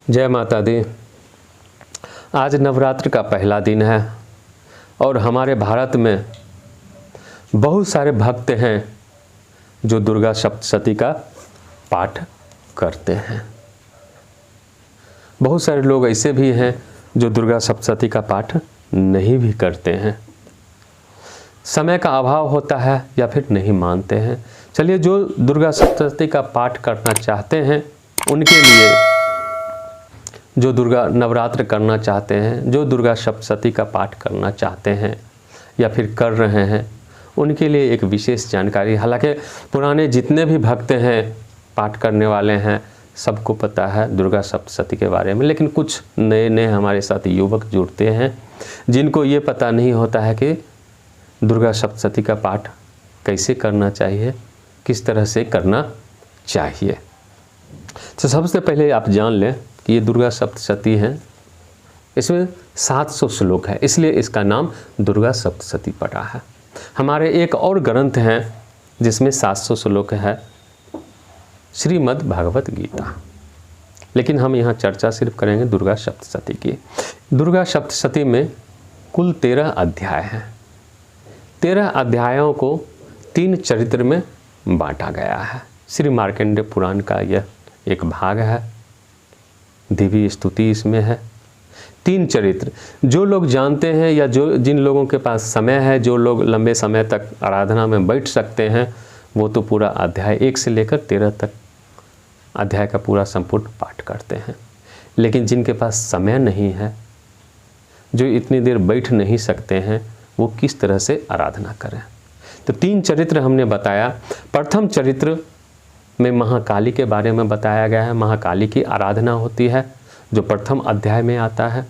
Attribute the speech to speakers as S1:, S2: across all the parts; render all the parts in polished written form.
S1: जय माता दी। आज नवरात्र का पहला दिन है और हमारे भारत में बहुत सारे भक्त हैं जो दुर्गा सप्तशती का पाठ करते हैं। बहुत सारे लोग ऐसे भी हैं जो दुर्गा सप्तशती का पाठ नहीं भी करते हैं। समय का अभाव होता है या फिर नहीं मानते हैं। चलिए, जो दुर्गा सप्तशती का पाठ करना चाहते हैं उनके लिए, जो दुर्गा नवरात्र करना चाहते हैं, जो दुर्गा सप्तशती का पाठ करना चाहते हैं या फिर कर रहे हैं, उनके लिए एक विशेष जानकारी। हालांकि पुराने जितने भी भक्त हैं, पाठ करने वाले हैं, सबको पता है दुर्गा सप्तशती के बारे में, लेकिन कुछ नए नए हमारे साथ युवक जुड़ते हैं जिनको ये पता नहीं होता है कि दुर्गा सप्तशती का पाठ कैसे करना चाहिए, किस तरह से करना चाहिए। तो सबसे पहले आप जान लें कि ये दुर्गा सप्तशती है, इसमें 700 श्लोक है, इसलिए इसका नाम दुर्गा सप्तशती पड़ा है। हमारे एक और ग्रंथ हैं जिसमें 700 श्लोक है, श्रीमद् भागवत गीता, लेकिन हम यहाँ चर्चा सिर्फ करेंगे दुर्गा सप्तशती की। दुर्गा सप्तशती में कुल 13 अध्याय हैं। 13 अध्यायों को 3 चरित्र में बांटा गया है। श्री मार्कंडेय पुराण का यह एक भाग है, देवी स्तुति इसमें है। 3 चरित्र जो लोग जानते हैं या जिन लोगों के पास समय है, जो लोग लंबे समय तक आराधना में बैठ सकते हैं, वो तो पूरा अध्याय 1 से लेकर 13 तक अध्याय का पूरा संपूर्ण पाठ करते हैं। लेकिन जिनके पास समय नहीं है, जो इतनी देर बैठ नहीं सकते हैं, वो किस तरह से आराधना करें। तो 3 चरित्र हमने बताया। प्रथम चरित्र में महाकाली के बारे में बताया गया है। महाकाली की आराधना होती है जो प्रथम अध्याय में आता है।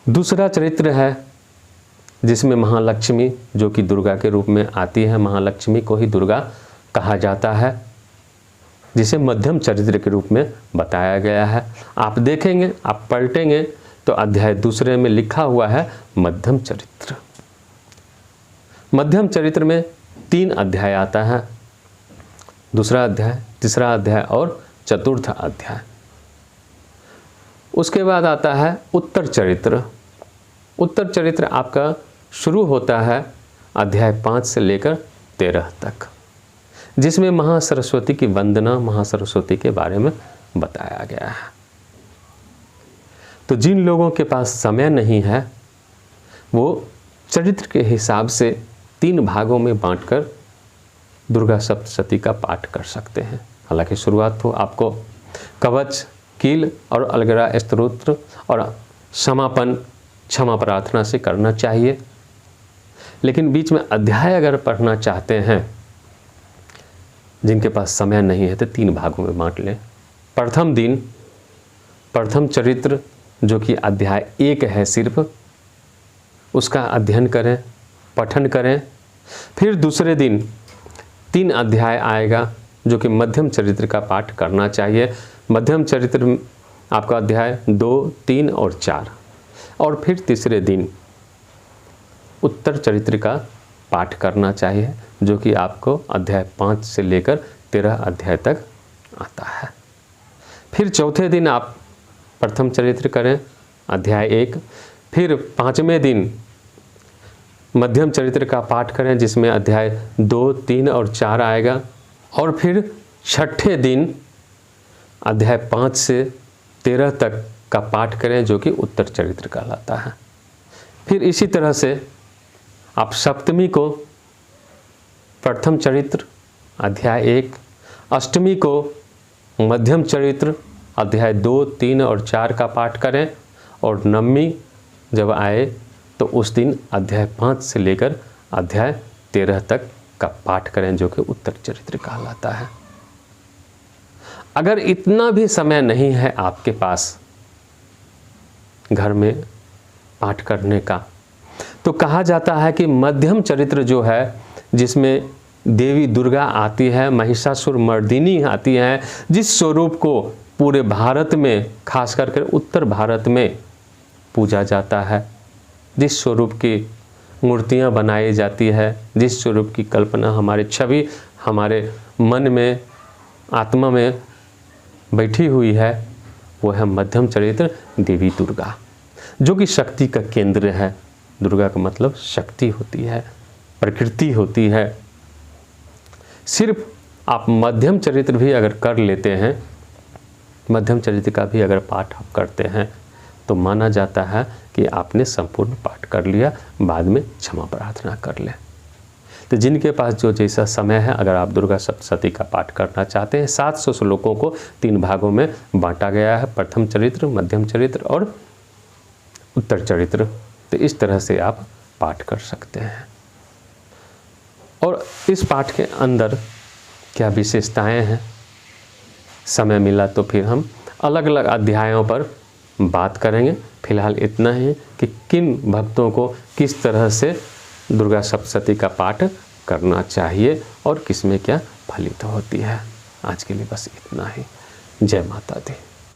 S1: दूसरा चरित्र है जिसमें महालक्ष्मी, जो कि दुर्गा के रूप में आती है, महालक्ष्मी को ही दुर्गा कहा जाता है, जिसे मध्यम चरित्र के रूप में बताया गया है। आप देखेंगे, आप पलटेंगे तो अध्याय दूसरे में लिखा हुआ है मध्यम चरित्र। मध्यम चरित्र में 3 अध्याय आता है, दूसरा अध्याय, तीसरा अध्याय और चतुर्थ अध्याय। उसके बाद आता है उत्तर चरित्र। उत्तर चरित्र आपका शुरू होता है अध्याय 5 से लेकर 13 तक, जिसमें महासरस्वती की वंदना, महासरस्वती के बारे में बताया गया है। तो जिन लोगों के पास समय नहीं है, वो चरित्र के हिसाब से 3 भागों में बांटकर दुर्गा सप्तशती का पाठ कर सकते हैं। हालांकि शुरुआत तो आपको कवच, कील और अलगरा स्तोत्र और समापन, क्षमा प्रार्थना से करना चाहिए। लेकिन बीच में अध्याय अगर पढ़ना चाहते हैं, जिनके पास समय नहीं है, तो 3 भागों में बांट लें। प्रथम दिन प्रथम चरित्र, जो कि अध्याय 1 है सिर्फ, उसका अध्ययन करें, पठन करें। फिर दूसरे दिन 3 अध्याय आएगा जो कि मध्यम चरित्र का पाठ करना चाहिए। मध्यम चरित्र आपका अध्याय 2, 3 और 4। और फिर तीसरे दिन उत्तर चरित्र का पाठ करना चाहिए, जो कि आपको अध्याय 5 से लेकर 13 अध्याय तक आता है। फिर चौथे दिन आप प्रथम चरित्र करें, अध्याय 1। फिर 5वें दिन मध्यम चरित्र का पाठ करें, जिसमें अध्याय 2, 3 और 4 आएगा। और फिर 6ठे दिन अध्याय 5 से 13 तक का पाठ करें, जो कि उत्तर चरित्र कहलाता है। फिर इसी तरह से आप सप्तमी को प्रथम चरित्र अध्याय 1, अष्टमी को मध्यम चरित्र अध्याय 2, 3 और 4 का पाठ करें, और नवमी जब आए तो उस दिन अध्याय 5 से लेकर अध्याय 13 तक का पाठ करें, जो कि उत्तर चरित्र कहलाता है। अगर इतना भी समय नहीं है आपके पास घर में पाठ करने का, तो कहा जाता है कि मध्यम चरित्र जो है, जिसमें देवी दुर्गा आती है, महिषासुर मर्दिनी आती है, जिस स्वरूप को पूरे भारत में, खास करके उत्तर भारत में पूजा जाता है, जिस स्वरूप की मूर्तियां बनाई जाती है, जिस स्वरूप की कल्पना, हमारे छवि हमारे मन में, आत्मा में बैठी हुई है वो है मध्यम चरित्र देवी दुर्गा, जो कि शक्ति का केंद्र है। दुर्गा का मतलब शक्ति होती है, प्रकृति होती है। सिर्फ आप मध्यम चरित्र भी अगर कर लेते हैं, मध्यम चरित्र का भी अगर पाठ आप करते हैं तो माना जाता है कि आपने संपूर्ण पाठ कर लिया। बाद में क्षमा प्रार्थना कर लें। तो जिनके पास जो जैसा समय है, अगर आप दुर्गा सप्तशती का पाठ करना चाहते हैं, 700 श्लोकों को 3 भागों में बांटा गया है, प्रथम चरित्र, मध्यम चरित्र और उत्तर चरित्र। तो इस तरह से आप पाठ कर सकते हैं। और इस पाठ के अंदर क्या विशेषताएं हैं, समय मिला तो फिर हम अलग अलग अध्यायों पर बात करेंगे। फिलहाल इतना ही कि किन भक्तों को किस तरह से दुर्गा सप्तशती का पाठ करना चाहिए और किसमें क्या फलित होती है। आज के लिए बस इतना ही। जय माता दी।